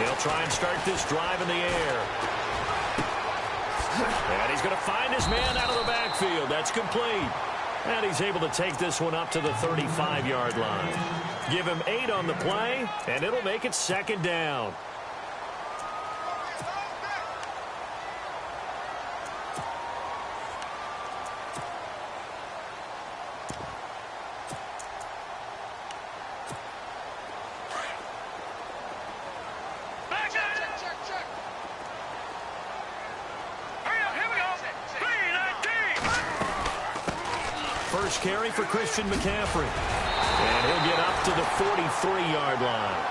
He'll try and start this drive in the air. And he's going to find his man out of the backfield. That's complete. And he's able to take this one up to the 35-yard line. Give him 8 on the play, and it'll make it second down. First carry for Christian McCaffrey. And he'll get up to the 43-yard line.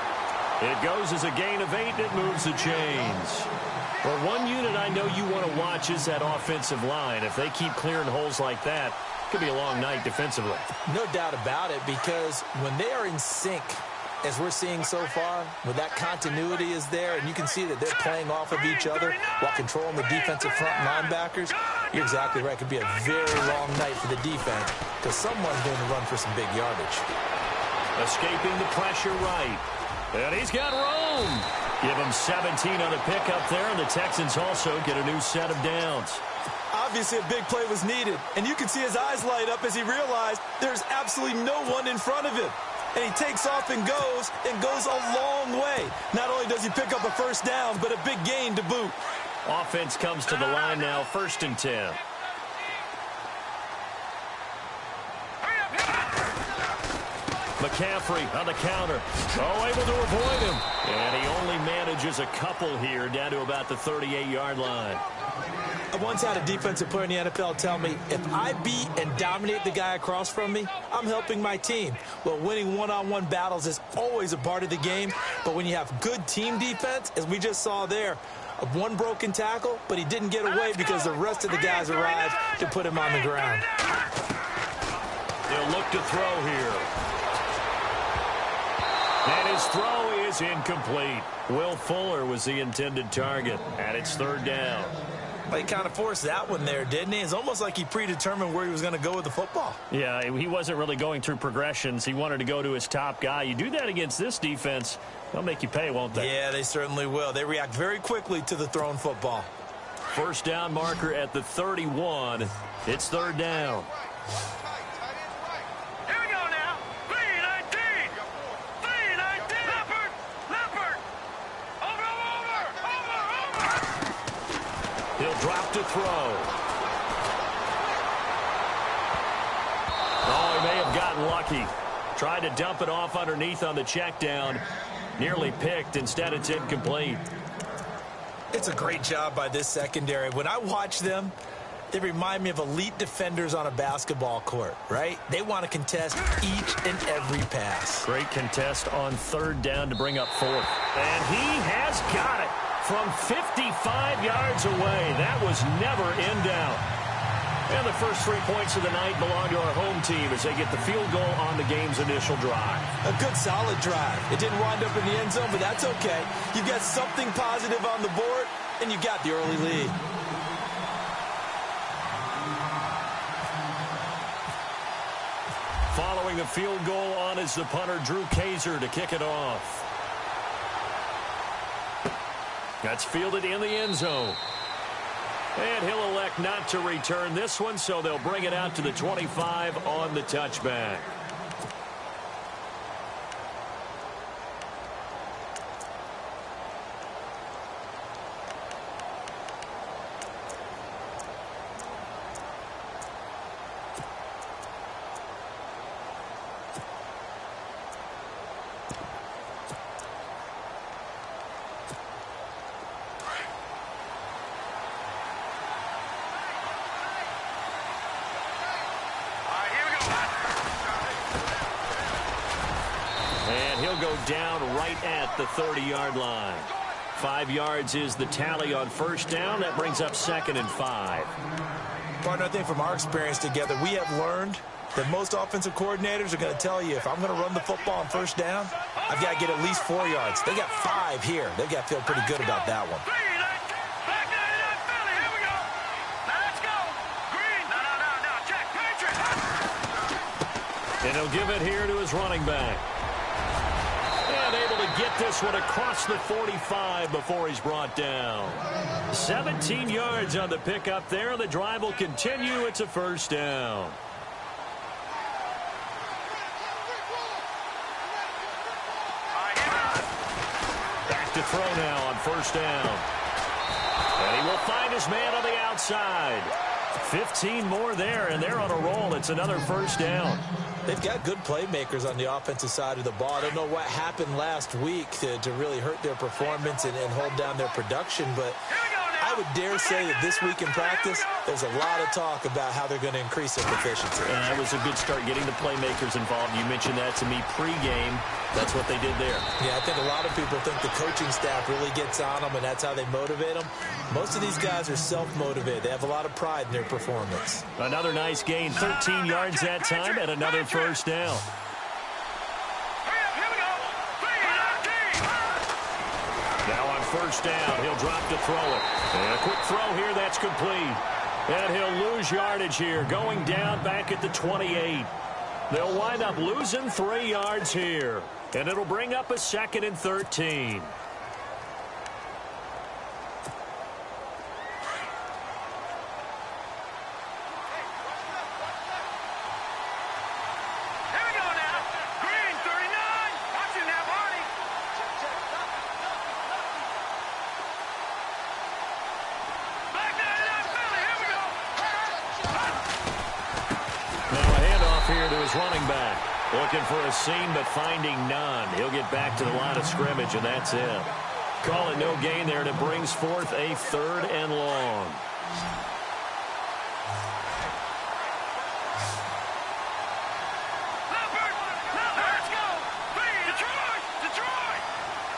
It goes as a gain of 8, and it moves the chains. Well, one unit I know you want to watch is that offensive line. If they keep clearing holes like that, it could be a long night defensively. No doubt about it, because when they are in sync, as we're seeing so far, when that continuity is there, and you can see that they're playing off of each other while controlling the defensive front linebackers, you're exactly right. It could be a very long night for the defense because someone's going to run for some big yardage. Escaping the pressure right. And he's got room. Give him 17 on the pickup there, and the Texans also get a new set of downs. Obviously, a big play was needed, and you can see his eyes light up as he realized there's absolutely no one in front of him. And he takes off and goes a long way. Not only does he pick up a first down, but a big gain to boot. Offense comes to the line now, 1st and 10. McCaffrey on the counter. Oh, able to avoid him. And he only manages a couple here down to about the 38-yard line. I once had a defensive player in the NFL tell me, if I beat and dominate the guy across from me, I'm helping my team. Well, winning one-on-one battles is always a part of the game, but when you have good team defense, as we just saw there, one broken tackle, but he didn't get away because the rest of the guys arrived to put him on the ground. They'll look to throw here. And his throw is incomplete. Will Fuller was the intended target, and it's 3rd down. Well, he kind of forced that one there, didn't he? It's almost like he predetermined where he was going to go with the football. Yeah, he wasn't really going through progressions. He wanted to go to his top guy. You do that against this defense, they'll make you pay, won't they? Yeah, they certainly will. They react very quickly to the thrown football. First down marker at the 31. It's 3rd down. He'll drop to throw. Oh, he may have gotten lucky. Tried to dump it off underneath on the check down. Nearly picked. Instead, it's incomplete. It's a great job by this secondary. When I watch them, they remind me of elite defenders on a basketball court, right? They want to contest each and every pass. Great contest on 3rd down to bring up 4th. And he has got it. From 55 yards away. That was never in doubt. And the first 3 points of the night belong to our home team as they get the field goal on the game's initial drive. A good, solid drive. It didn't wind up in the end zone, but that's okay. You've got something positive on the board, and you got the early lead. Following the field goal on is the punter, Drew Kaiser, to kick it off. That's fielded in the end zone. And he'll elect not to return this one, so they'll bring it out to the 25 on the touchback. Go down right at the 30-yard line. 5 yards is the tally on 1st down. That brings up 2nd and 5. Partner, I think from our experience together, we have learned that most offensive coordinators are going to tell you, if I'm going to run the football on 1st down, I've got to get at least 4 yards. They got 5 here. They've got to feel pretty good about that one. And he'll give it here to his running back. And able to get this one across the 45 before he's brought down. 17 yards on the pickup there. The drive will continue. It's a first down. Back to throw now on first down. And he will find his man on the outside. 15 more there, and they're on a roll. It's another first down. They've got good playmakers on the offensive side of the ball. I don't know what happened last week to really hurt their performance and hold down their production, but I would dare say that this week in practice, there's a lot of talk about how they're going to increase their proficiency. And that was a good start, getting the playmakers involved. You mentioned that to me pregame. That's what they did there. Yeah, I think a lot of people think the coaching staff really gets on them, and that's how they motivate them. Most of these guys are self-motivated. They have a lot of pride in their performance. Another nice gain, 13 yards that time, and another first down. Now on first down, he'll drop to throw it. And a quick throw here, that's complete. And he'll lose yardage here, going down back at the 28. They'll wind up losing 3 yards here. And it'll bring up a 2nd and 13. Running back, looking for a seam but finding none. He'll get back to the line of scrimmage, and that's it. Call it no gain there, and it brings forth a 3rd and long.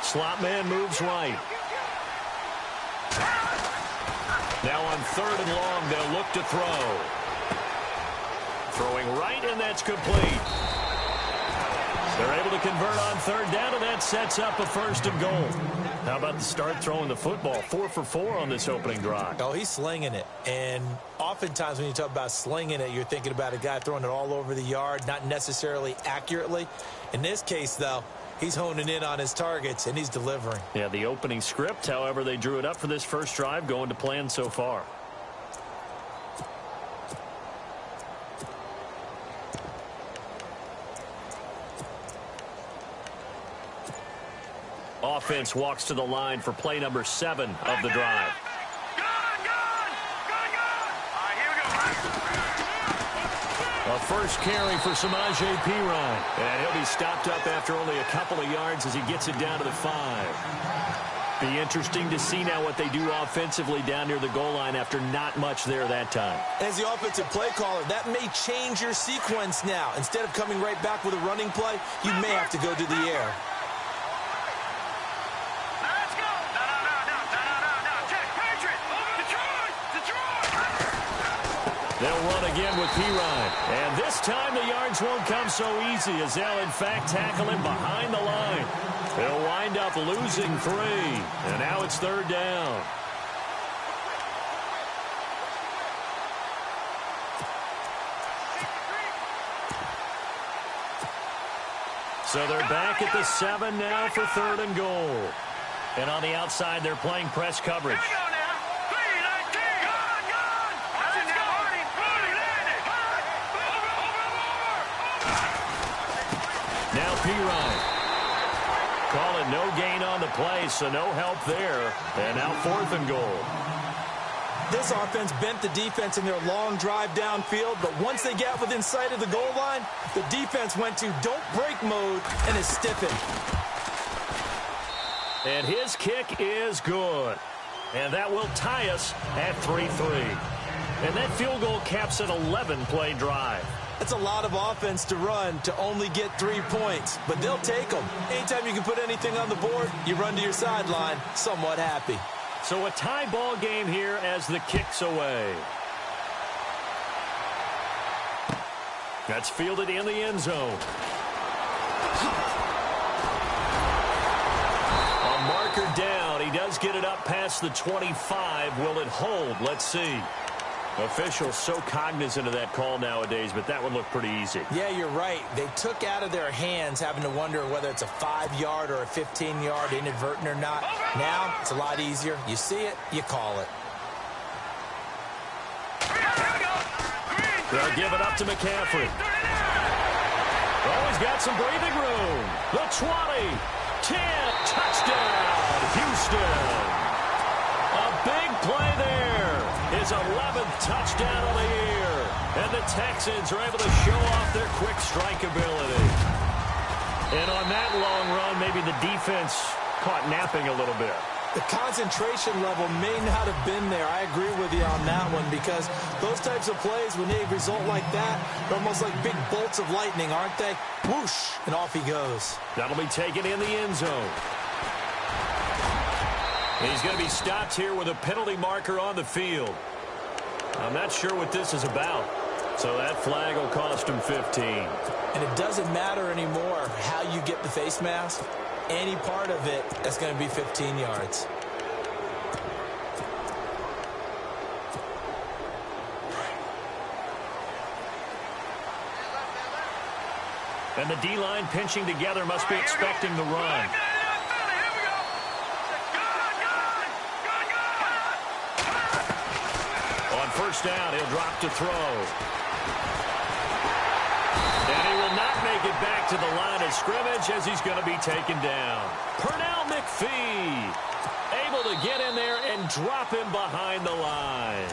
Slot man moves right. Now on 3rd and long, they'll look to throw. Throwing right, and that's complete. They're able to convert on 3rd down, and that sets up a 1st and goal. How about the start throwing the football? 4 for 4 on this opening drive. Oh, he's slinging it. And oftentimes when you talk about slinging it, you're thinking about a guy throwing it all over the yard, not necessarily accurately. In this case, though, he's honing in on his targets, and he's delivering. Yeah, the opening script, however, they drew it up for this first drive, going to plan so far. Offense walks to the line for play number 7 of the drive. A first carry for Samaje Perine. And he'll be stopped up after only a couple of yards as he gets it down to the 5. Be interesting to see now what they do offensively down near the goal line after not much there that time. As the offensive play caller, that may change your sequence now. Instead of coming right back with a running play, you may have to go to the air. They'll run again with Perine. And this time the yards won't come so easy as they'll, in fact, tackle him behind the line. They'll wind up losing 3. And now it's 3rd down. So they're back at the 7 now for 3rd and goal. And on the outside, they're playing press coverage. Now Perine. Call it no gain on the play, so no help there. And now 4th and goal. This offense bent the defense in their long drive downfield, but once they got within sight of the goal line, the defense went to don't break mode and is stiffened. And his kick is good. And that will tie us at 3-3. And that field goal caps an 11-play drive. That's a lot of offense to run to only get 3 points, but they'll take them. Anytime you can put anything on the board, you run to your sideline somewhat happy. So a tie ball game here as the kick's away. That's fielded in the end zone. A marker down. He does get it up past the 25. Will it hold? Let's see. Officials so cognizant of that call nowadays, but that would look pretty easy. Yeah, you're right. They took out of their hands having to wonder whether it's a 5-yard or a 15-yard inadvertent or not. Now, it's a lot easier. You see it, you call it. They'll give it up to McCaffrey. Oh, he's got some breathing room. The 20, 10, touchdown, Houston. A big play there. His 11th touchdown of the year. And the Texans are able to show off their quick strike ability. And on that long run, maybe the defense caught napping a little bit. The concentration level may not have been there. I agree with you on that one because those types of plays, when they result like that, they're almost like big bolts of lightning, aren't they? Whoosh, and off he goes. That'll be taken in the end zone. He's going to be stopped here with a penalty marker on the field. I'm not sure what this is about. So that flag will cost him 15. And it doesn't matter anymore how you get the face mask. Any part of it, that's going to be 15 yards. And the D-line pinching together must be expecting the run. On first down, he'll drop to throw. And he will not make it back to the line of scrimmage as he's going to be taken down. Pernell McPhee able to get in there and drop him behind the line.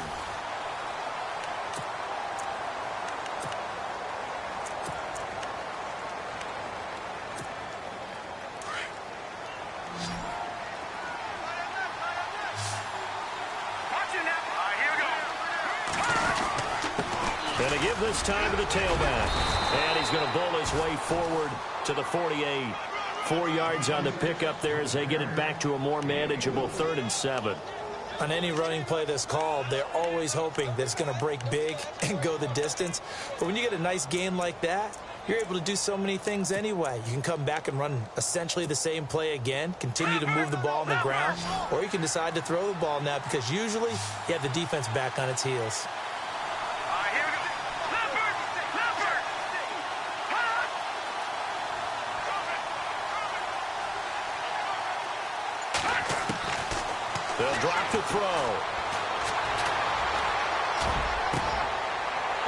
Going to give this time to the tailback. And he's going to bowl his way forward to the 48. 4 yards on the pickup there as they get it back to a more manageable 3rd and 7. On any running play that's called, they're always hoping that it's going to break big and go the distance. But when you get a nice game like that, you're able to do so many things anyway. You can come back and run essentially the same play again, continue to move the ball on the ground, or you can decide to throw the ball now because usually you have the defense back on its heels. They'll drop to throw.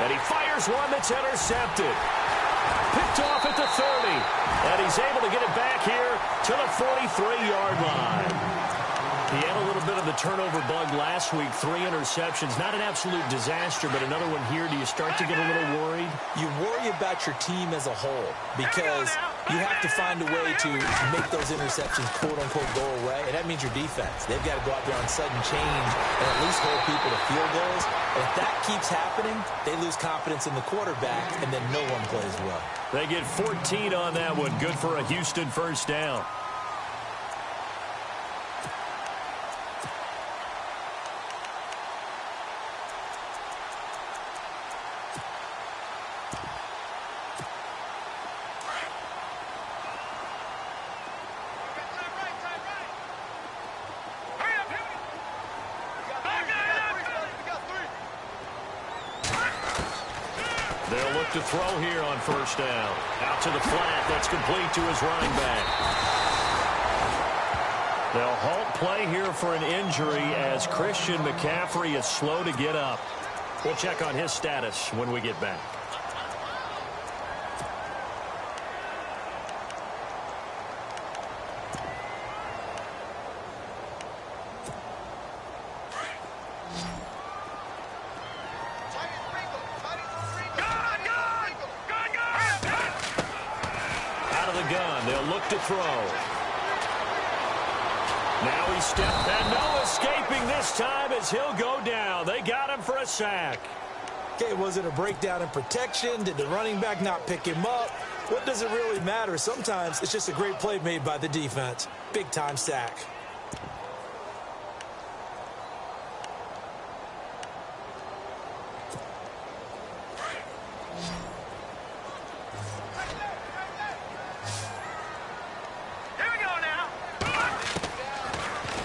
And he fires one that's intercepted. Picked off at the 30. And he's able to get it back here to the 43-yard line. He had a little bit of the turnover bug last week. 3 interceptions. Not an absolute disaster, but another one here. Do you start to get a little worried? You worry about your team as a whole because you have to find a way to make those interceptions, quote-unquote, go away. And that means your defense. They've got to go out there on sudden change and at least hold people to field goals. And if that keeps happening, they lose confidence in the quarterback, and then no one plays well. They get 14 on that one. Good for a Houston first down. They'll look to throw here on first down. Out to the flat. That's complete to his running back. They'll halt play here for an injury as Christian McCaffrey is slow to get up. We'll check on his status when we get back. They'll look to throw. Now he stepped, and no escaping this time as he'll go down. They got him for a sack. Okay, was it a breakdown in protection? Did the running back not pick him up? What does it really matter? Sometimes it's just a great play made by the defense. Big-time sack.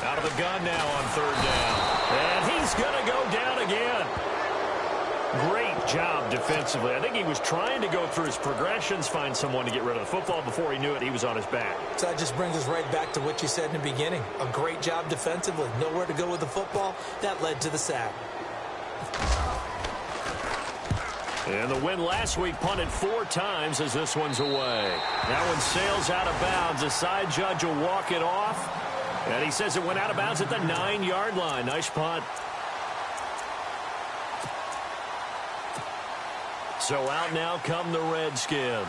Out of the gun now on third down. And he's going to go down again. Great job defensively. I think he was trying to go through his progressions, find someone to get rid of the football. Before he knew it, he was on his back. So that just brings us right back to what you said in the beginning. A great job defensively. Nowhere to go with the football. That led to the sack. And the win last week punted 4 times as this one's away. That one sails out of bounds. The side judge will walk it off. And he says it went out of bounds at the 9-yard line. Nice punt. So out now come the Redskins.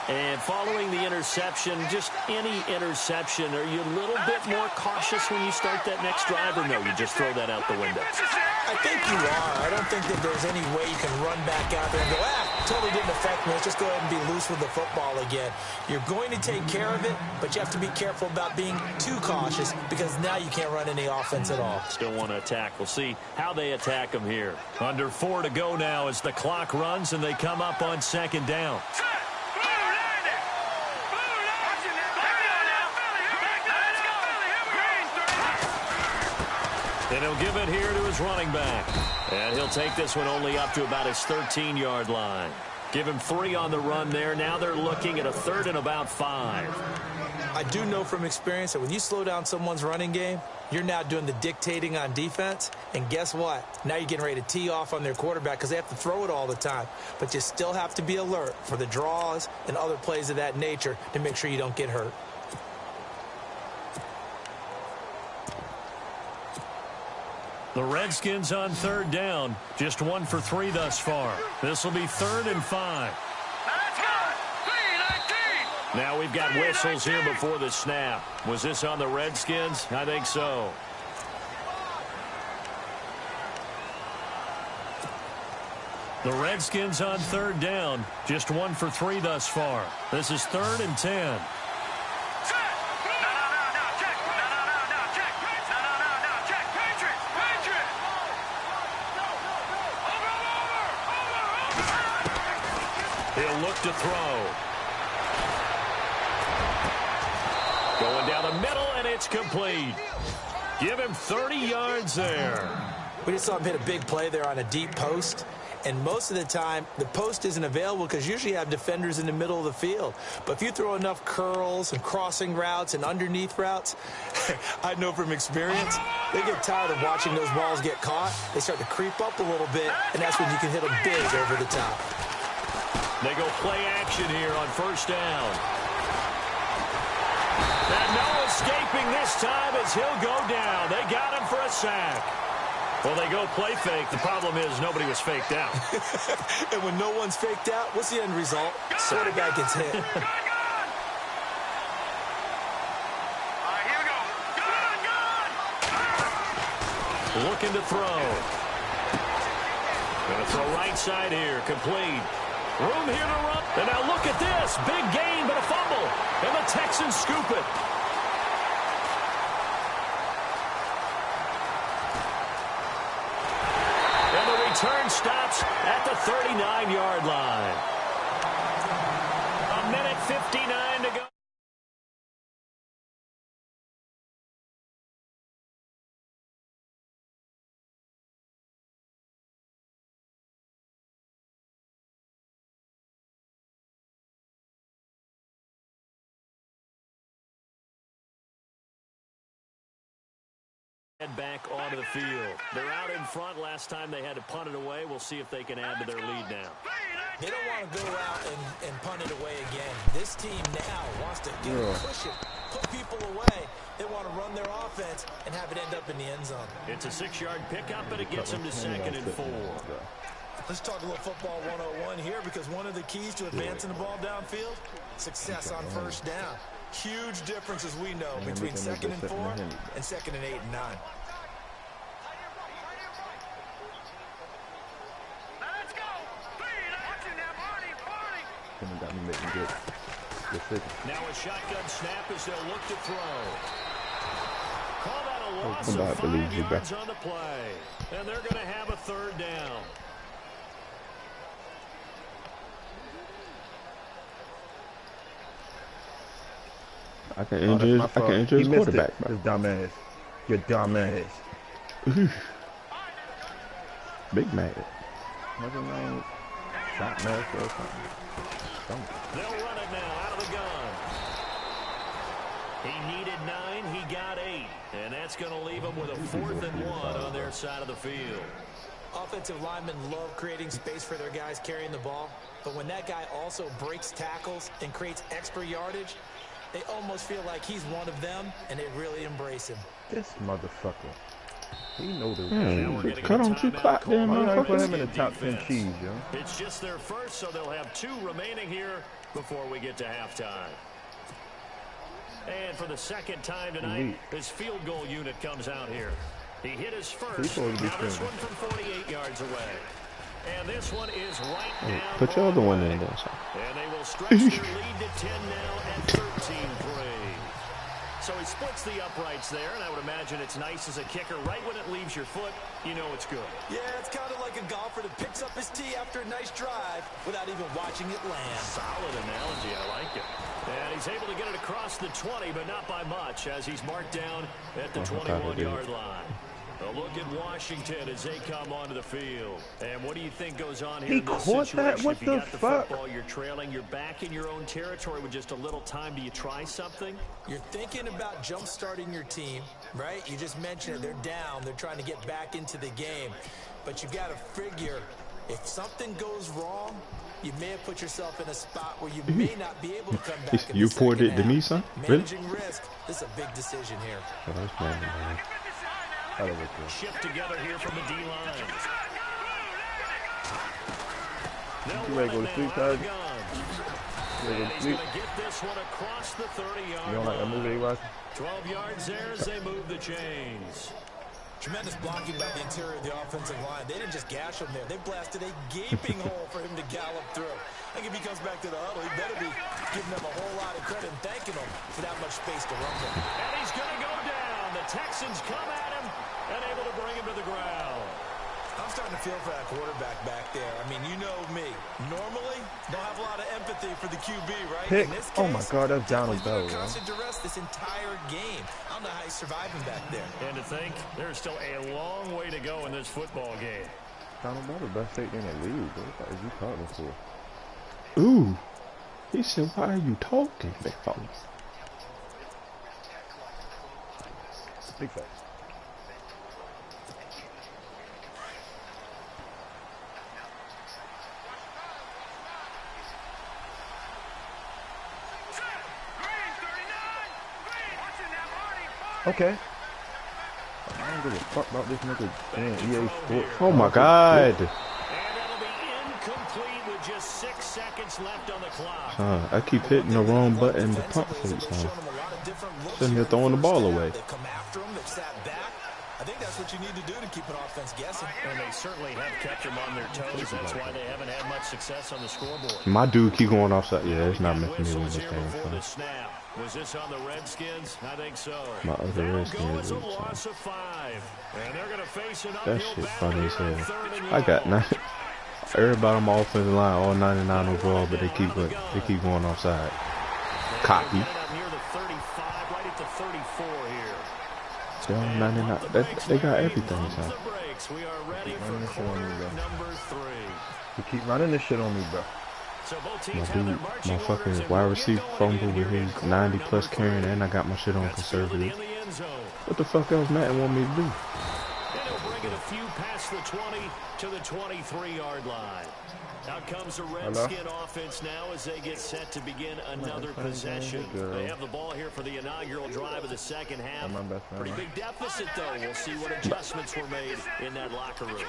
And following the interception, just any interception, are you a little bit more cautious when you start that next drive, or no, you just throw that out the window? I think you are. I don't think that there's any way you can run back out there and go, totally didn't affect me. Let's just go ahead and be loose with the football again. You're going to take care of it, but you have to be careful about being too cautious because now you can't run any offense at all. Still want to attack. We'll see how they attack them here. Under 4 to go now as the clock runs and they come up on 2nd down. And he'll give it here to his running back. And he'll take this one only up to about his 13-yard line. Give him 3 on the run there. Now they're looking at a 3rd and about 5. I do know from experience that when you slow down someone's running game, you're now doing the dictating on defense. And guess what? Now you're getting ready to tee off on their quarterback because they have to throw it all the time. But you still have to be alert for the draws and other plays of that nature to make sure you don't get hurt. The Redskins on 3rd down. Just 1 for 3 thus far. This will be 3rd and 5. Now we've got whistles here before the snap. Was this on the Redskins? I think so. The Redskins on 3rd down. Just 1 for 3 thus far. This is 3rd and 10. He'll look to throw. Going down the middle, and it's complete. Give him 30 yards there. We just saw him hit a big play there on a deep post. And most of the time, the post isn't available because usually you have defenders in the middle of the field. But if you throw enough curls and crossing routes and underneath routes, I know from experience, they get tired of watching those balls get caught. They start to creep up a little bit, and that's when you can hit them big over the top. They go play action here on 1st down. And no escaping this time as he'll go down. They got him for a sack. Well, they go play fake. The problem is nobody was faked out. And when no one's faked out, what's the end result? Quarterback gets hit. Looking to throw. Going to throw right side here. Complete. Room here to run. And now look at this. Big gain, but a fumble. And the Texans scoop it. And the return stops at the 39-yard line. 1:59 to go. Head back onto the field. They're out in front. Last time they had to punt it away. We'll see if they can add to their lead now. They don't want to go out and punt it away again. This team now wants to push it, put people away. They want to run their offense and have it end up in the end zone. It's a 6-yard pickup, and it gets them to 2nd and 4. Let's talk a little football 101 here because one of the keys to advancing the ball downfield, success on 1st down. Huge difference, as we know, between 2nd and 4 and 2nd and 8 and 9. Let's go. Got me making good decisions. Now a shotgun snap as they'll look to throw. Call that a loss of 5 yards on the play. And they're going to have a 3rd down. I can injure his quarterback, bro. His dumb ass. Your dumb ass. Big mad. Shot master or something. They'll run it now out of the gun. He needed 9, he got 8. And that's going to leave him with a 4th and 1 on their side of the field. Offensive linemen love creating space for their guys carrying the ball. But when that guy also breaks tackles and creates extra yardage, they almost feel like he's one of them, and they really embrace him. This motherfucker. He knows this. Cut on you clock there, motherfucker. Put him in the top 10 cheese, yo. It's just their first, so they'll have 2 remaining here before we get to halftime. And for the second time tonight, his field goal unit comes out here. He hit his first. Now this one from 48 yards away. And this one is right down. Put your other one in there. And they will stretch their lead to 10 now at 13-3. So he splits the uprights there, and I would imagine it's nice as a kicker. Right when it leaves your foot, you know it's good. Yeah, it's kind of like a golfer that picks up his tee after a nice drive without even watching it land. Solid analogy. I like it. And he's able to get it across the 20, but not by much, as he's marked down at the 21-yard line. A look at Washington as they come onto the field. And what do you think goes on here in this situation? That? What if you the got the fuck? football, you're trailing, you're back in your own territory with just a little time. Do you try something? You're thinking about jump-starting your team, right? You just mentioned it. They're down. They're trying to get back into the game. But you got to figure, if something goes wrong, you may have put yourself in a spot where you may not be able to come back in You the poured it second to me, half. son? Really? Managing risk. This is a big decision here. Oh, that's man. Shift together here from the D-line. You ready to go to sleep, Todd? He's going to get this one across the 30-yard line. You don't like that movie, Rocky? 12 yards there as they move the chains. Tremendous blocking by the interior of the offensive line. They didn't just gash him there. They blasted a gaping hole for him to gallop through. I think if he comes back to the huddle, he better be giving them a whole lot of credit and thanking them for that much space to run with. And he's going to go down. The Texans come at him and able to bring him to the ground. I'm starting to feel for that quarterback back there. I mean, you know me. Normally, don't have a lot of empathy for the QB, right? Pick. In this case, Oh, my God, that's Donald Bell, he's constant duress this entire game. I don't know how he's surviving back there. And to think, there's still a long way to go in this football game. Donald Bell, the best safety in the league. What the fuck is you talking for? Ooh. He said, why are you talking, big fella? Big facts. Okay. I don't give a fuck about this nigga playing EA Sports. Oh my God. And it'll be incomplete with just 6 seconds left on the clock. I keep hitting the wrong button to pump fake. Sitting here throwing the ball away. They've come after him. They've sat back. I think that's what you need to do to keep an offense guessing. And they certainly have kept them on their toes. That's why they haven't had much success on the scoreboard. My dude keep going offside. Yeah, it's not making me win this Whistles here game. before the snap. Was this on the Redskins? I think so. My other That'll Redskins go as a is, loss of 5. And they're going to face an that uphill shit battle funny as here on hell. 3rd and I got long. everybody on my offensive line, all 99 overall, but they keep going offside. Copy. Near the 35, right at the 34 here. They're on 99. They got everything, son. We are ready for quarter number 3. You keep running this shit on me, bro. So both My teams have their dude, marching my orders, fucking and wide we'll receiver get going fumble again with here his for quarter 90 number plus 3. carrying, and I got my shit on That's fielded conservative. in the end zone. What the fuck else Matt want me to do? And he'll bring it a few past the 20 to the 23-yard line. Out comes the Redskin offense now as they get set to begin another possession. They have the ball here for the inaugural drive of the second half. Pretty big deficit, though. We'll see what adjustments were made in that locker room.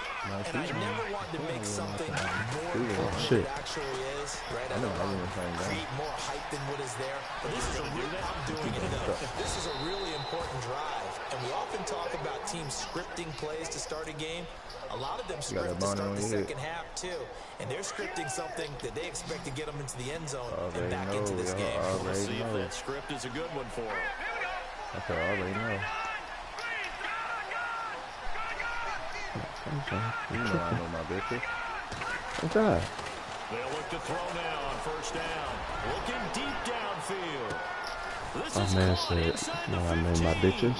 And I never wanted to make something more important than Shit. it actually is. Right? I don't want to create more hype than what is there. But this is a real, I'm doing it though. This is a really important drive. And we often talk about teams scripting plays to start a game. A lot of them script to start the second half too. And they're scripting something that they expect to get them into the end zone and back into this game. We'll see if that script is a good one for them. That's what I already know. You know I know my bitches. Okay. They'll look to throw now on first down. Looking deep downfield. This My is man caught said, inside no, the I know my 15. bitches.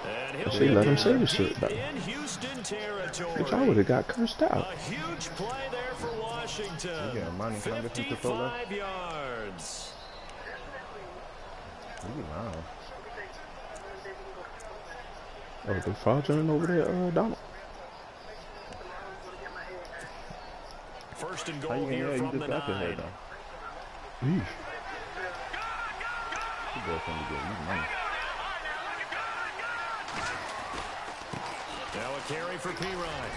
And he'll She let him say the deep shit though. in Houston territory. Which I would have got cursed out. A huge play there for Washington. You getting money? Can I get some Chipotle? 55 yards. You lying. Oh, they fraudulent over there, Donald. First and How goal you here you from just the got your head 9. though. Eesh. You girlfriend to get you money. Now a carry for P-Ryan.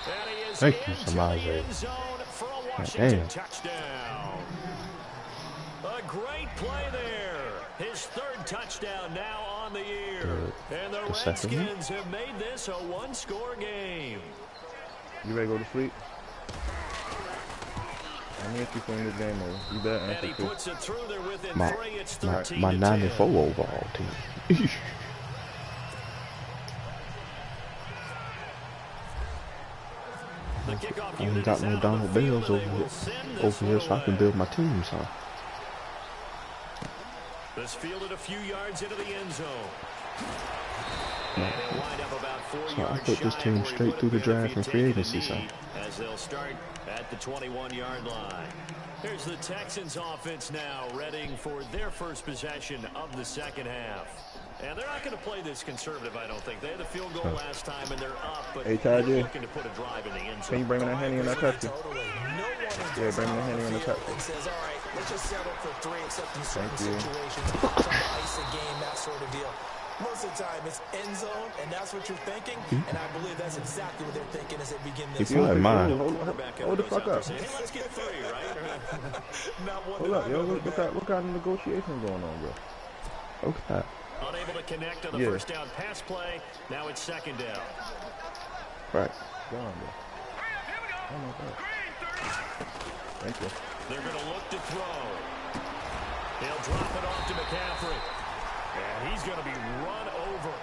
And he is Thank you, into Samaje. the end zone for a Washington Damn. touchdown. A great play there. His third touchdown now on the year. And the second one? Redskins have made this a one-score game. You ready to go to sleep? I need you playing this game over. You better And answer he too. puts it through there within My 3. It's 13 my to 94 10. overall team. Eesh. The kickoff I ain't unit got is no out on Donald the field, Bells and over they here, will send this one so I can away. build my team. So This fielded a few yards into the end zone. And he'll wind up about 4 So I yards put this shy team of where he straight would through the have been if draft he'd and free taken a agency, so. knee, as they'll start at the 21-yard line. Here's the Texans offense now, readying for their first possession of the second half. And they're not going to play this conservative, I don't think. They had the field goal last time, and they're up, but Hey, they're Taji. looking to put a drive in the end Can you zone. bring me that Henny and that Pepsi? Totally. No one Yeah, bring me the Henny and the Pepsi. and says, all right, let's just settle for 3, except in certain Thank you. situations. Trying to ice a game, that sort of deal. Most of the time, it's end zone, and that's what you're thinking. And I believe that's exactly what they're thinking as they begin this. He probably mine. Hold the fuck up. Hey, let's get 3, right? Not one Hold that up, I've yo. ever What kind of negotiation going on, bro? Okay. Unable to connect on the Yeah. first down pass play. Now it's second down. Right. Go on, bro. Oh my God. Thank you. They're going to look to throw. They'll drop it off to McCaffrey. And he's going to be run over.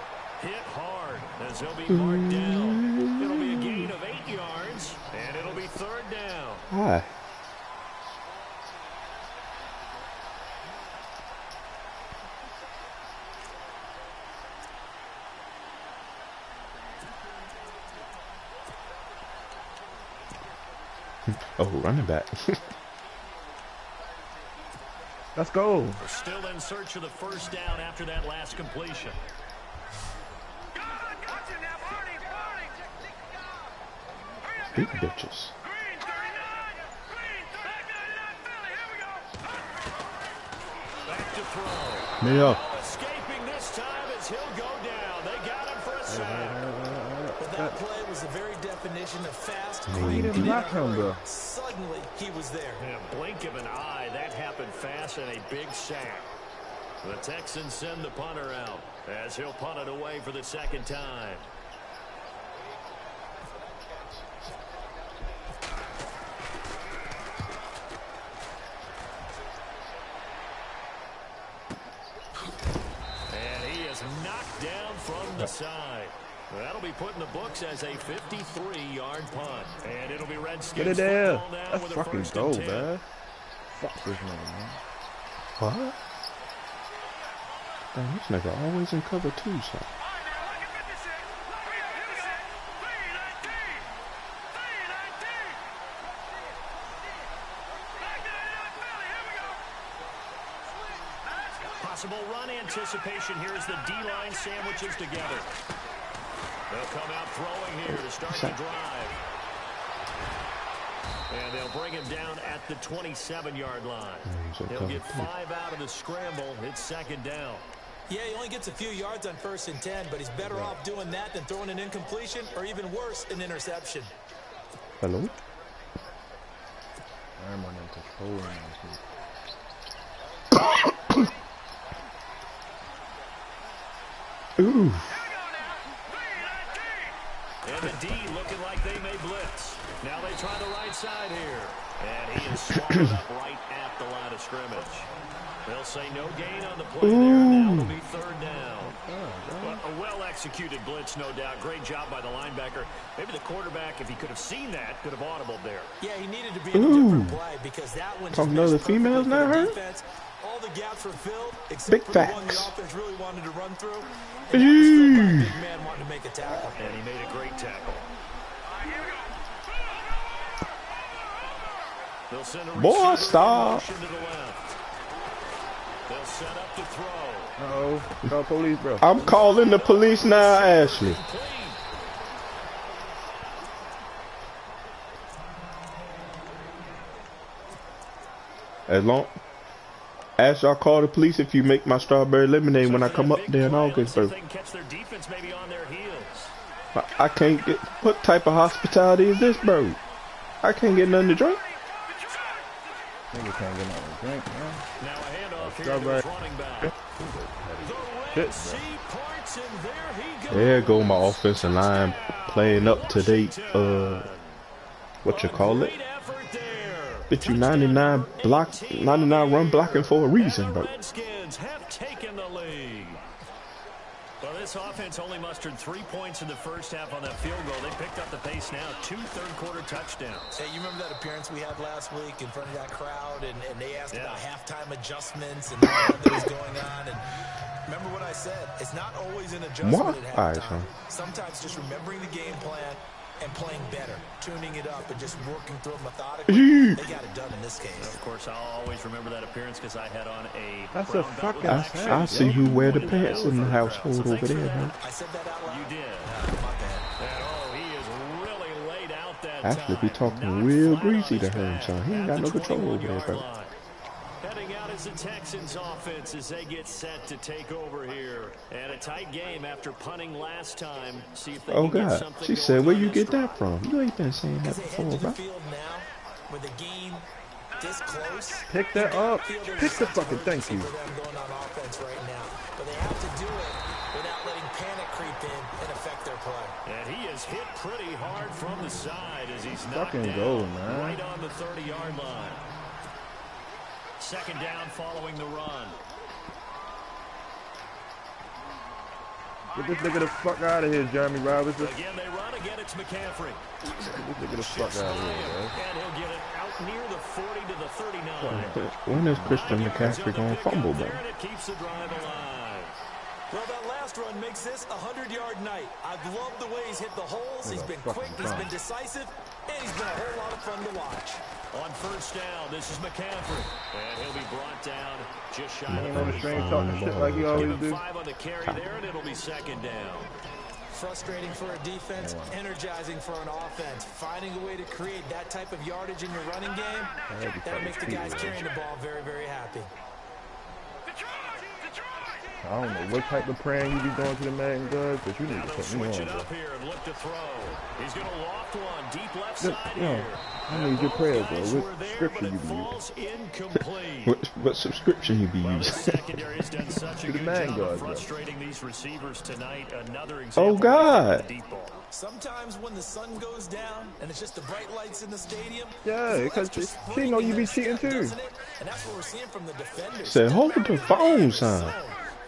Hit hard as he'll be marked down. It'll be a gain of 8 yards, and it'll be third down. Hi. Oh, running back. Let's go. We're still in search of the first down after that last completion. Big bitches. Back to throw. Me up. Escaping this time as he'll go down. They got him for a sack. But that play was the very definition of fast, He clean, didn't and block him, bro. suddenly he was there. In a blink of an eye, that happened fast and a big sack. The Texans send the punter out as he'll punt it away for the second time. And he is knocked down from the side. That'll be put in the books as a 53-yard punt. And it'll be Redskins Get it there. football now Let's with a fucking first go, and 10. man. Fuck this man. What? Damn, this nigga always in cover 2, so. Possible run anticipation here as the D-line sandwiches together. They'll come out throwing here to start the drive. And they'll bring him down at the 27-yard line. He'll get 5 out of the scramble. It's second down. Yeah, he only gets a few yards on 1st and 10, but he's better off doing that than throwing an incompletion or even worse, an interception. Hello? I'm on them controlling this. Ooh. And the D looking like they may blitz. Now they try the right side here. And he is swallowed up right at the line of scrimmage. They'll say no gain on the play there, and now it'll be third down. But a well-executed blitz, no doubt. Great job by the linebacker. Maybe the quarterback, if he could have seen that, could have audibled there. Yeah, he needed to be in a different play because that one just Talking to other matched perfectly females for now, the huh? defense. All the gaps were filled, except Big for the one the facts. offense really wanted to run through. And that was still by a big man wanting to make a tackle. And he made a great tackle. They'll send a Boy, receiver stop. motion to the left. They'll set up to throw. Uh-oh. Call police, bro. I'm calling the police now, Ashley. As long as y'all call the police if you make my strawberry lemonade when I come up there in August, bro. I can't get. What type of hospitality is this, bro? I can't get nothing to drink. Nigga can't get nothing to drink, man. Now a handoff here Strawberry. to his running back. Shit, There go my offensive line playing up to date. What you call it? Bitch, you 99 run blocking for a reason, bro. Redskins have taken the lead. Well, this offense only mustered 3 points in the first half on that field goal. They picked up the pace now. 2 third-quarter touchdowns. Hey, you remember that appearance we had last week in front of that crowd, and they asked about halftime adjustments and all that was going on, and remember what I said? It's not always an adjustment at halftime. Sometimes just remembering the game plan and playing better, tuning it up, and just working through it methodically. They got it done in this case. Of course, I'll always remember that appearance because I had on a That's brown a belt with fucking black fact. shirt. I see who wear the pants in the household over there, man. I said that out loud. You did. My bad. And oh, he is really laid out that Ashley time. be talking Not real flat on greasy to his her, back. so he ain't got At no the control over there, 21-yard bro. line. Heading out is the Texans offense as they get set to take over here. And a tight game after punting last time. See if they Oh can get God, something she going said, where on you this get drive. that from? You ain't been saying that As they head before, to the bro. field now, with the game this close, Pick that up. feel there's Pick the a sense of fucking thank urgency you. for them going on offense right now. But they have to do it without letting panic creep in and affect their play. And he is hit pretty hard from the side as he's knocked Fucking down go, man. right on the 30-yard line. Second down following the run. Get this nigga the fuck out of here, Jeremy Robinson. Again, they run. Again, it's McCaffrey. Get this nigga the fuck out of here, man. And he'll get it out near the 40 to the 39. When is Christian McCaffrey gonna fumble, bro? And it keeps the drive alive. Well, that last run makes this a 100-yard night. I've loved the way he's hit the holes. He's been quick, he's been decisive, and he's been a whole lot of fun to watch. On first down, this is McCaffrey. And he'll be brought down just shy Ain't of no the strange 35. talking shit like he Give always him do. 5 on the carry there, and it'll be second down. Frustrating for a defense, energizing for an offense. Finding a way to create that type of yardage in your running game, that'll make the guys carrying the ball very, very happy. I don't know what type of praying you be doing to the Madden guys, but you need Now to they'll put me on, switch it bro. up here and look to throw. He's going to loft one deep left side Yo, here. I need your prayers, bro. Guys What were there, scripture but you it be using? falls incomplete. What subscription you be Well, the using? secondary has done such a To the good man job guard, of bro. frustrating these receivers tonight. Another example of God. the deep ball. Sometimes when the sun goes down and it's just the bright lights in the stadium, Yeah, there's a because extra she spring know in you be that cheating step, too. doesn't it? And that's what we're seeing from the defenders. Said, hold the phone, son.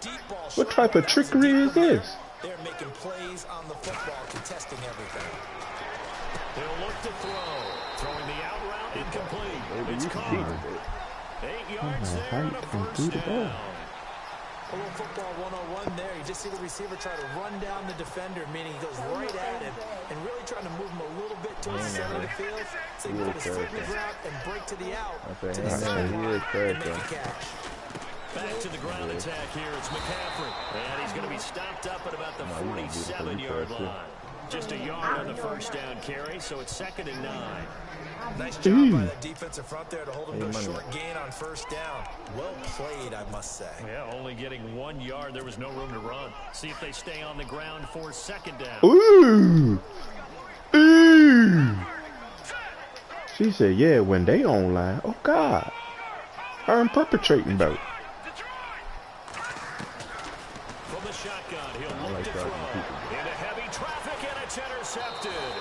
Deep ball, What short type ball, of trickery is this? They're making plays on the football, contesting everything. They'll look to throw. Throwing the out route incomplete. Baby, It's you caught. cheating, baby. 8 yards there height and a and first through the ball. down. A little football 101 there. You just see the receiver try to run down the defender, meaning he goes right at him and really trying to move him a little bit towards the center of the field so he can put his foot in the ground and break to the out I to say, the hey, man, he sideline is trash, and make bro. a catch. Back to the ground attack here. It's McCaffrey. And he's going to be stopped up at about the 47-yard line. Just a yard on the first down carry, so it's 2nd and 9. Nice job by the defensive front there to hold him to a short gain on first down. Well played, I must say. Yeah, only getting 1 yard. There was no room to run. See if they stay on the ground for 2nd down. Ooh. Ooh. She said, yeah, when they online. Oh, God. I'm perpetrating, bro. From the shotgun, he'll look like to driving throw. people. Into heavy traffic, and it's intercepted.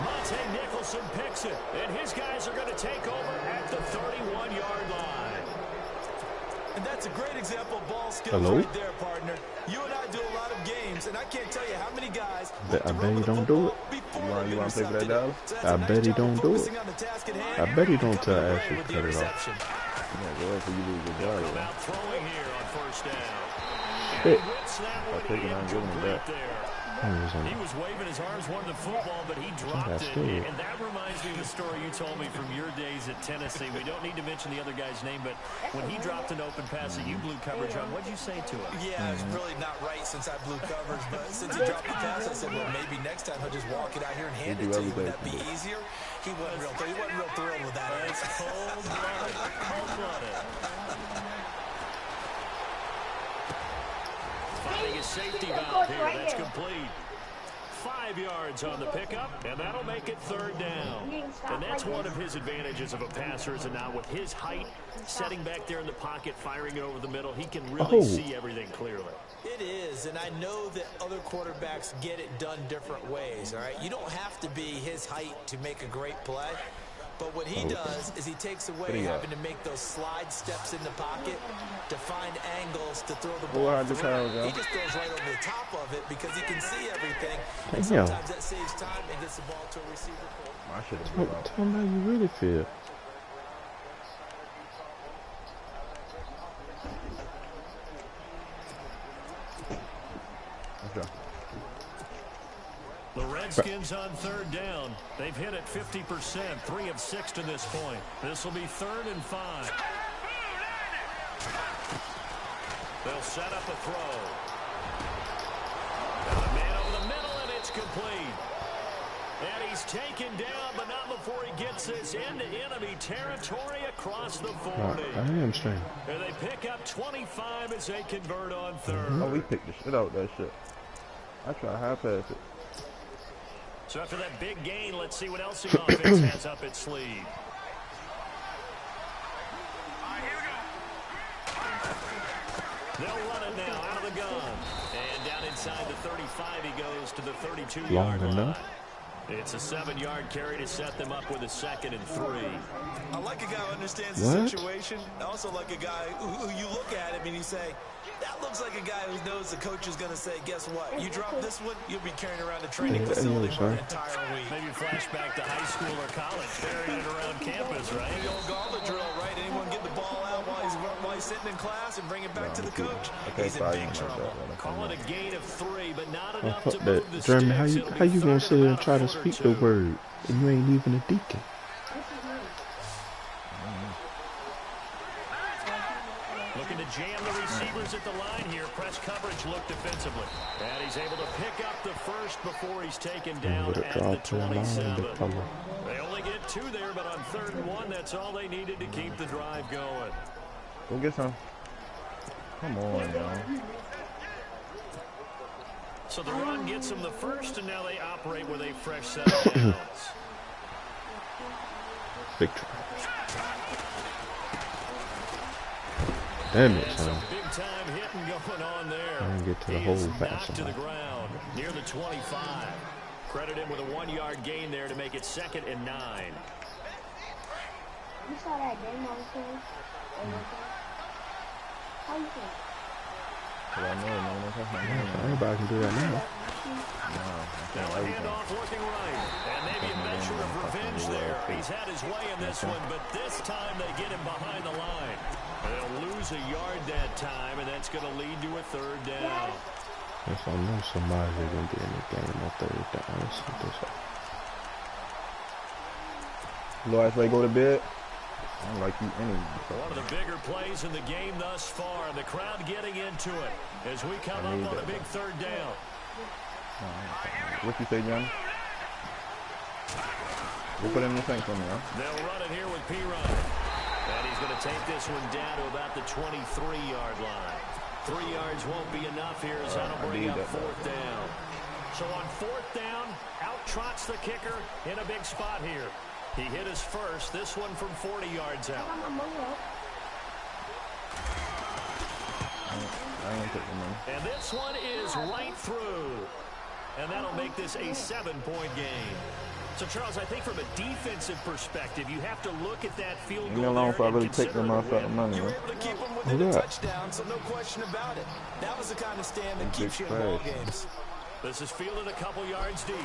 Monte Nicholson picks it, and his guys are going to take over at the 31-yard line. And that's a great example of ball skills Hello? right there, partner. You and I do a lot of games, and I can't tell you how many guys I bet he don't do it. You want to play for that dollar? I bet he don't do it. I bet he don't tell Ashley to cut it off. Yeah, go ahead for you lose your They'll job. come out throwing here on first down. Shit. And he whips that I'll one take it, I'm giving it incomplete back. there. He was waving his arms, wanted the football, but he dropped it. And that reminds me of the story you told me from your days at Tennessee. We don't need to mention the other guy's name, but when he dropped an open pass that you blew coverage on, what'd you say to him? Yeah, it's really not right since I blew coverage, but since he dropped the pass, I said, well, maybe next time he'll just walk it out here and hand it to you. Would that be easier? He wasn't real thrilled with that. It's cold-blooded. Cold-blooded. Finding a safety valve here. That's complete. 5 yards on the pickup, and that'll make it third down. And that's one of his advantages of a passer, is now with his height, setting back there in the pocket, firing it over the middle, he can really see everything clearly. It is, and I know that other quarterbacks get it done different ways, all right? You don't have to be his height to make a great play. But what he does is he takes away having to make those slide steps in the pocket to find angles to throw the ball through. He just goes right over the top of it because he can see everything. And sometimes that saves time and gets the ball to a receiver. Tell me how you really feel. Okay. The Redskins on third down. They've hit it 50%, 3 of 6 to this point. This will be 3rd and 5. They'll set up a throw. Got a man over the middle, and it's complete. And he's taken down, but not before he gets this into enemy territory across the 40. I am straight. And they pick up 25 as they convert on third. Oh, we picked the shit out of that shit. I try to high pass it. So after that big gain, let's see what else the offense has up its sleeve. They'll run it now out of the gun. And down inside the 35, he goes to the 32-yard line. It's a 7-yard carry to set them up with a 2nd and 3. I like a guy who understands the situation. I also like a guy who you look at him and you say, that looks like a guy who knows the coach is going to say, guess what? You drop this one, you'll be carrying around a training facility for an entire week. Maybe flashback to high school or college, carrying it around campus, right? The old gauntlet drill, right? Anyone get the ball out while he's sitting in class and bring it back to the coach? He's in big trouble. Call it a gain of 3, but not enough to that. move the Jeremy, sticks. how you gonna sit and try to speak the word and you ain't even a deacon? Looking to jam the receivers at the line here. Press coverage look defensively. And he's able to pick up the first before he's taken down at the 27. They only get 2 there, but on 3rd and 1, that's all they needed to keep the drive going. Go get some. Come on, y'all. So the run gets them the first, and now they operate with a fresh set of downs. Victory. Damn it, son. Big time hitting going on there. I didn't get to the whole fast to the ground near the 25. Credit him with a 1-yard gain there to make it 2nd and 9. You saw that game on the How you think? Everybody can do that now. Now a handoff looking right. And maybe a measure of revenge there. He's had his way in this one, but this time they get him behind the line. They'll lose a yard that time, and that's going to lead to a 3rd down. If I know somebody's going to be in the game on 3rd down, let's see this up. Lord, I go to bed. I don't like you any. One of the bigger plays in the game thus far, and the crowd getting into it as we come up on a big 3rd down. What you say, John? We'll put it in the thing for me, huh? They'll run it here with P-Ryan. And he's going to take this one down to about the 23-yard line. 3 yards won't be enough here as that'll bring up 4th down. So on 4th down, out trots the kicker in a big spot here. He hit his first, this one from 40 yards out. And this one is right through. And that'll make this a 7-point game. So, Charles, I think from a defensive perspective, you have to look at that field goal there if I really take them off that money. You were able to keep them within a touchdown, so no question about it. That was the kind of stand that keeps you in ball games. This is fielded a couple yards deep.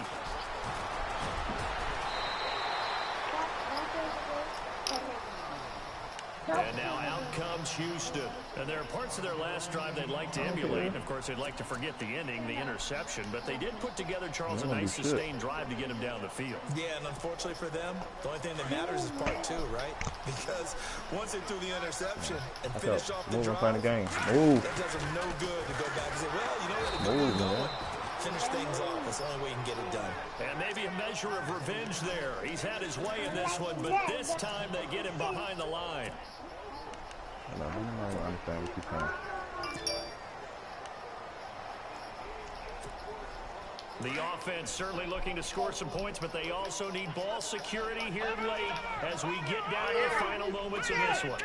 And now out comes Houston. And there are parts of their last drive they'd like to emulate. And of course, they'd like to forget the ending, the interception. But they did put together, Charles, a nice sustained drive to get him down the field. Yeah, and unfortunately for them, the only thing that matters is part two, right? Because once they threw the interception and finish off the drive, the game. Move. that does them no good to go back and say, well, you know what, it's going. Finish things off. That's the only way you can get it done. And maybe a measure of revenge there. He's had his way in this one, but this time they get him behind the line. I don't understand what you're saying. The offense certainly looking to score some points, but they also need ball security here late as we get down to the final moments of this one.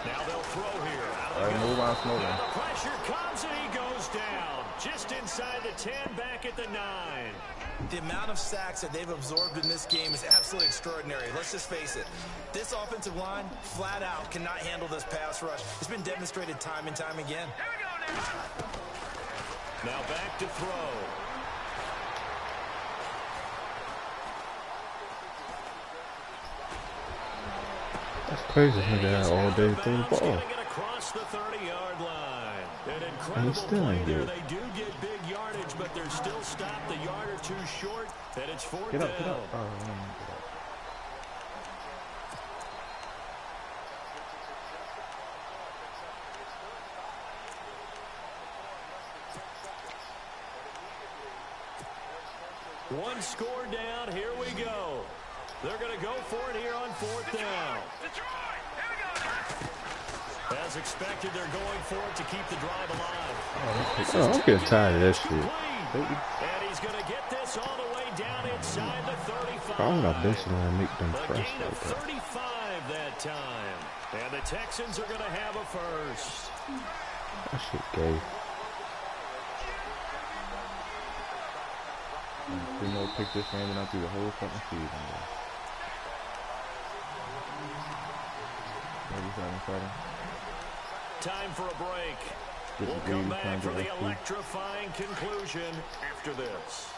Now they'll throw here. All right, move on, slow down. The pressure comes and he goes down. Just inside the 10, back at the 9. The amount of sacks that they've absorbed in this game is absolutely extraordinary. Let's just face it. This offensive line, flat out, cannot handle this pass rush. It's been demonstrated time and time again. Now back to throw. That's crazy. Nigga all day throwing the ball. Across the 30-yard line. An And incredible he still play ain't there. good. They do get big yardage, but they're still stopped a yard or two short, and it's fourth down. Get up. Oh, One score down. Here we go. They're going to go for it here on fourth down. As expected, they're going for it to keep the drive alive. Oh, I'm getting tired of that shit. And he's going to get this all the way down inside the 35. I don't know this line make them A press gain of like that. 35 that time. And the Texans are going to have a first. That shit gay. Three more pick this game and I'll do the whole fucking season. Time for a break. We'll come back for the electrifying conclusion after this.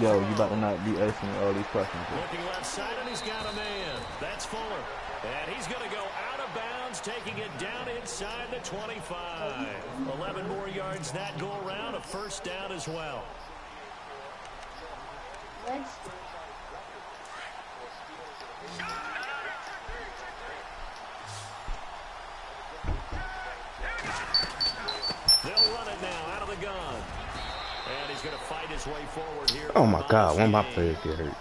Yo, you about to not be asking all these questions. Looking left side, and he's got a man. That's Fuller. And he's going to go out of bounds, taking it down inside the 25. 11 more yards that go around, a first down as well. They'll run it now out of the gun. And he's going to fight his way forward here. Oh my God, one of my players get hurt.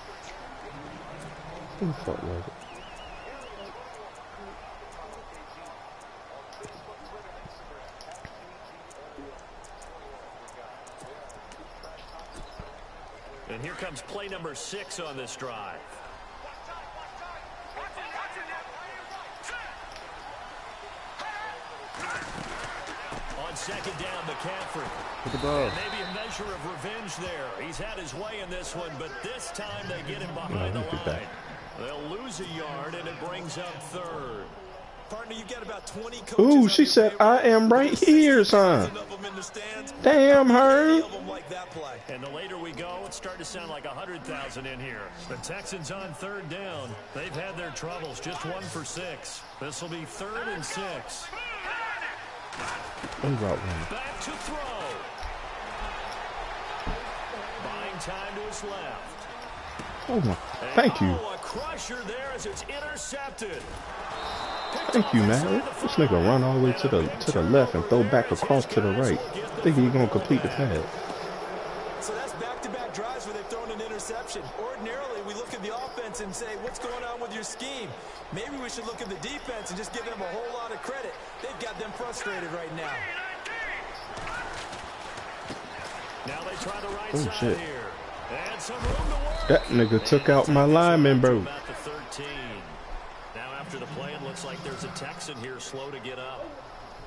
Who the fuck was it? And here comes play number 6 on this drive. On second down, McCaffrey. Put the ball. Maybe a measure of revenge there. He's had his way in this one, but this time they get him behind the line. They'll lose a yard, and it brings up third. Partner, you've got about 20 coaches. Ooh, she said, I am right here, son. Damn her. And the later we go, it's starting to sound like 100,000 in here. The Texans on third down. They've had their troubles, just 1 for 6. This will be 3rd and 6. Back to throw. Buying time to his left. Oh my, thank you. A crusher there as it's intercepted. Thank you, man. This nigga run all the way to the left and throw back across to the right. Think he's gonna complete the pass. So that's back-to-back drives where they've thrown an interception. Ordinarily, we look at the offense and say, what's going on with your scheme? Maybe we should look at the defense and just give them a whole lot of credit. They've got them frustrated right now. Now they try the right side shit. here. And some room to work. That nigga took out my lineman, bro. About the 13. Now after the play, it looks like there's a Texan here slow to get up.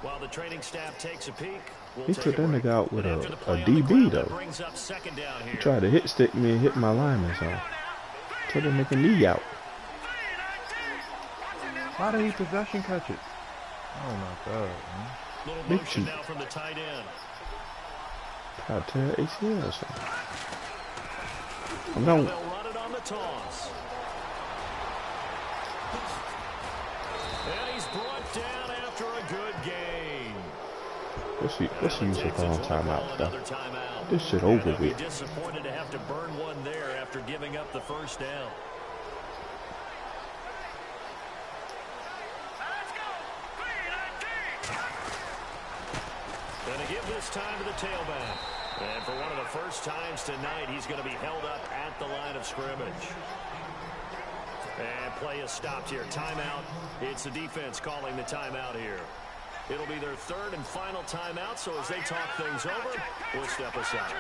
While the training staff takes a peek, He took that nigga out with a DB, though. He tried to hit stick me and hit my lineman, so took that nigga knee out. Why did he possession catch it? Oh my God, man. Little Big motion cheat. now from the tight end. I tear ACL or something. I'm going. They'll run it on the toss. And he's brought down after a good game. Let's use a long timeout stuff. Another timeout. This shit over They'll be with. disappointed to have to burn one there after giving up the first down. Going to give this time to the tailback. And for one of the first times tonight, he's going to be held up at the line of scrimmage. And play is stopped here. Timeout. It's the defense calling the timeout here. It'll be their third and final timeout, so as they talk things over, we'll step aside.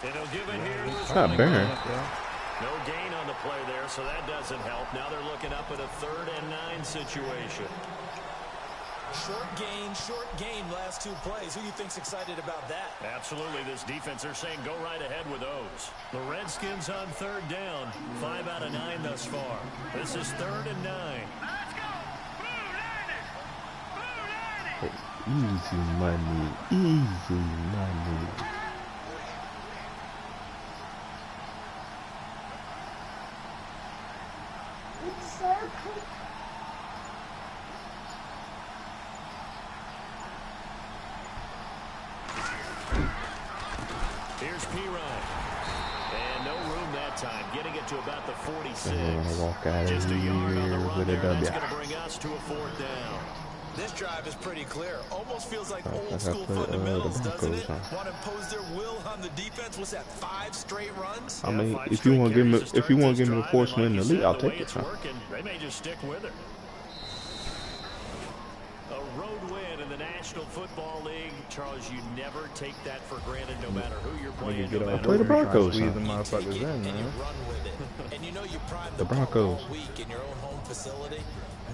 And he'll give it here to his running back. No gain on the play there, so that doesn't help. Now they're looking up at a 3rd and 9 situation. Short gain, last 2 plays. Who you think's excited about that? Absolutely, this defense, they're saying go right ahead with those. The Redskins on 3rd down, 5 out of 9 thus far. This is 3rd and 9. Easy money, easy money. It's so cool. Here's P-Ryan. And no room that time, getting it to about the 46. I'm gonna walk out of Just a yard on the here run with a there, and that's W. going to bring us to a 4th down. This drive is pretty clear. Almost feels like I old school put, fundamentals, the doesn't it? Broncos on. Want to impose their will on the defense? What's that, 5 straight runs? I mean, 5 if you want to give me, straight if you want to carries give me to the start force this win in drive, the and league, I'll like you take said, it. the way it's working, they may just stick with it. A road win in the National Football League. Charles, you never take that for granted no matter who you're playing. No matter play the Broncos, Squeeze huh? the motherfuckers in, And you man. run with it. And you know you prime The the pump Broncos. all week in your own home facility.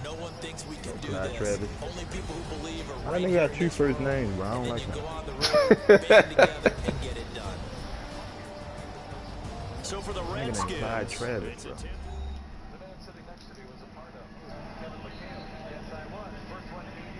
No one thinks we can do Not this. Travis. Only people who believe are I right think here I got in 2 this first room. names, but I And don't then like you them. go on the road, band together, and get it done. So for the Nigga named Redskins, Clyde Travis, it's a bro. 10